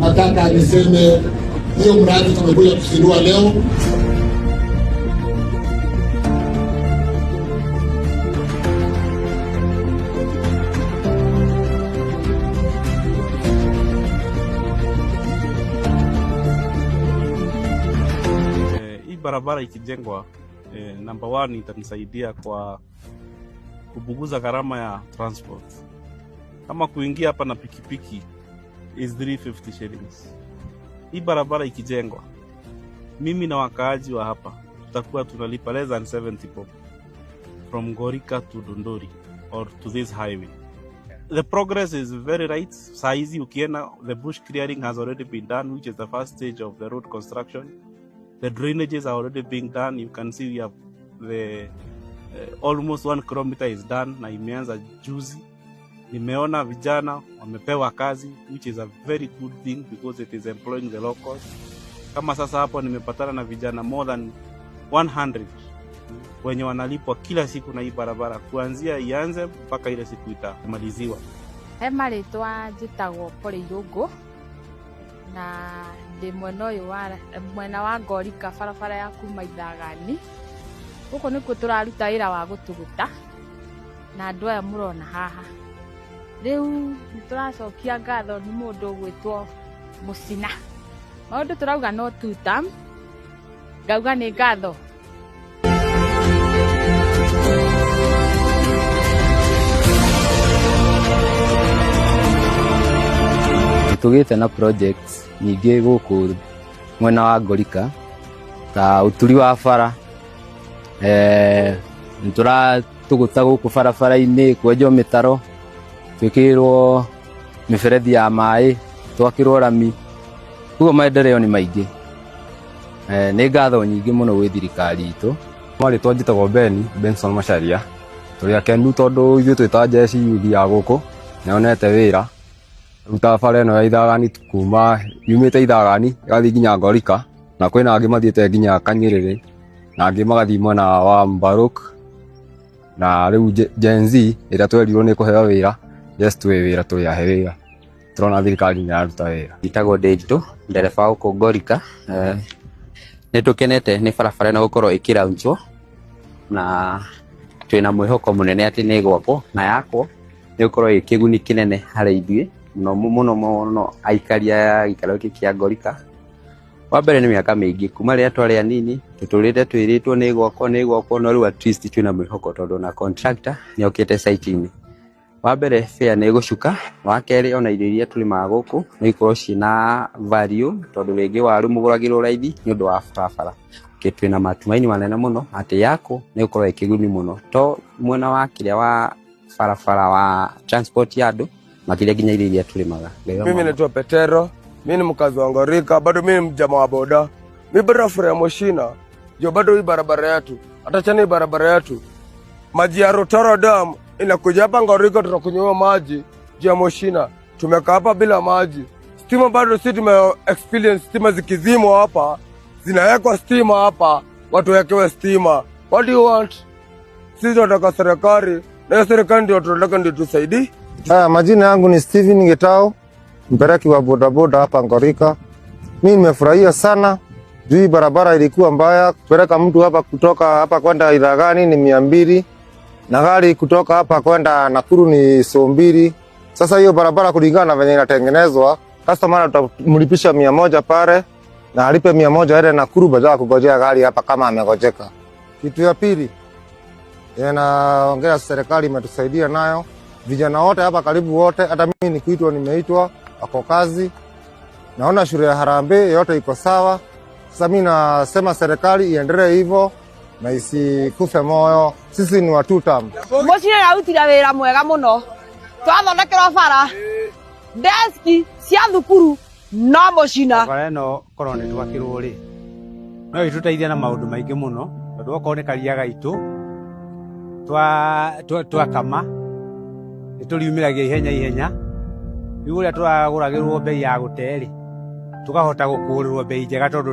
nataka niseme hiyo mradi tumekuja kuzindua leo. Hii barabara ikijengwa, number one itanisaidia kwa kupunguza gharama ya transport. Kama kuingia hapa na pikipiki is 350 shillings. Hii barabara ikijengwa, mimi na wakaaji wa hapa tutakuwa tunalipa less than 70 bob from Ngorika to Dondori or to this highway. The progress is very right. Saizi ukienda, the bush clearing has already been done, which is the first stage of the road construction. The drainages are already being done. You can see we have the almost 1 kilometer is done na imeanza juzi. Nimeona vijana wamepewa kazi, which is a very good thing because it is employing the locals. Kama sasa hapo nimepatana na vijana more than 100 wenye wanalipwa kila siku na hii barabara kuanzia ianze mpaka ile siku itamaliziwa. Maritwa njitagwo Pole Irungu na ndi mwena wa Ngorika barabara ya kuma Ithagani. Guko nikuo turaruta wira wa gutuguta na andu aya murona haha. Riu nituracokia ngatho ni mundu gwitwo Mucina. Maundu turauga no two term, ngauga ni ngatho. Tugite na projects nyingi guku mwena wa Ngorika ta uturi wa bara, tuguta guku barabara-ini, kwenjwo mitaro, twikirwo miberethi ya mai, twakirwo rami. Kuo maendeleo ni maingi. Ni ngatho nyingi muno gwi thirikari itu. Mari twajitagwo Benson Macharia, turi akenu tondu ithuĩ twita jeci yuthi ya guku nionete wira ruta bara ino ya Ithagani kuma yumite Ithagani gathi nginya Ngorika, na kwina angi mathiete nginya Kanyiriri na angi magathi mwena wa Mbaruk. Na riu Gen Z ira twerirwo ni kuheo wira, yes twi wira turi ahe wira, turona thirikari ni yaruta wira. Itagwo Ndiritu, ndereba guku Ngorika. Nitukenete ni barabara ino gukorwo ikiraunchwo na twina mwihoko munene ati ni gwakwo na yakwo ni gukorwo ikiguni kinene hari ithuĩ muno aikaria ya gikaro giki kia Ngorika. Wa mbere ni miaka mingi kuma ria twari anini tuturite twiritwo ni gwakwo no riu at least twina mwihoko tondu na contractor ni okite site-ini. Wa mbere fair ni gucuka, wa keri ona irio iria tulimaga guku ni ikorwo cina value tondu ringi waru muguragirwo raithi ni undu wa barabara. Twina matumaini manene muno ati yako ni gukorwo ikiguni muno to mwena wa kiria wa barabara wa transport ya andu makiria nginya irio iria tulimaga. Mimi naitwa Petero, mimi ni mkazi wa Ngorika, bado mimi ni mjamaa wa boda. Mimi barabara ya Mucina ndio bado hii barabara yetu, hata chani barabara yetu maji ya Rotoro Dam inakuja hapa Ngorika, tunakunywa maji ya Mucina. Tumekaa hapa bila maji. Stima bado sisi tume experience stima zikizimwa hapa, zinawekwa stima hapa, watu wakewe stima. What do you want? Sisi tunataka serikali, na serikali ndio tunataka ndio tusaidie. Majina yangu ni Steven Gitao, mpeleki wa bodaboda hapa Ngorika. Mimi nimefurahia sana. Juu barabara ilikuwa mbaya, kupeleka mtu hapa kutoka hapa kwenda Ithagani ni 200 na gari kutoka hapa kwenda Nakuru ni 200. Sasa hiyo barabara kulingana na venye inatengenezwa, customer tutamlipisha 100 pale na alipe 100 ile Nakuru badala kungojea gari hapa kama amegojeka. Kitu ya pili, naongea serikali imetusaidia nayo. Vijana wote hapa karibu wote, hata mimi nikiitwa nimeitwa, wako kazi. Naona shule ya Harambee yote iko sawa. Sasa mimi nasema serikali iendelee hivyo na isikufe moyo. Sisi ni wa two term. Mucina yarutira wira mwega muno. Twathondekerwo bara. Deski cia thukuru no Mucina. Bara ino korwo ni twakirwo ri. No ituteithia na maundu maingi muno. Tondu okorwo ni karia gaitu twakama nituriumiragia ihenya. Riu uria turaguragirwo bei ya guteri tukahota gukurirwo bei njega tondu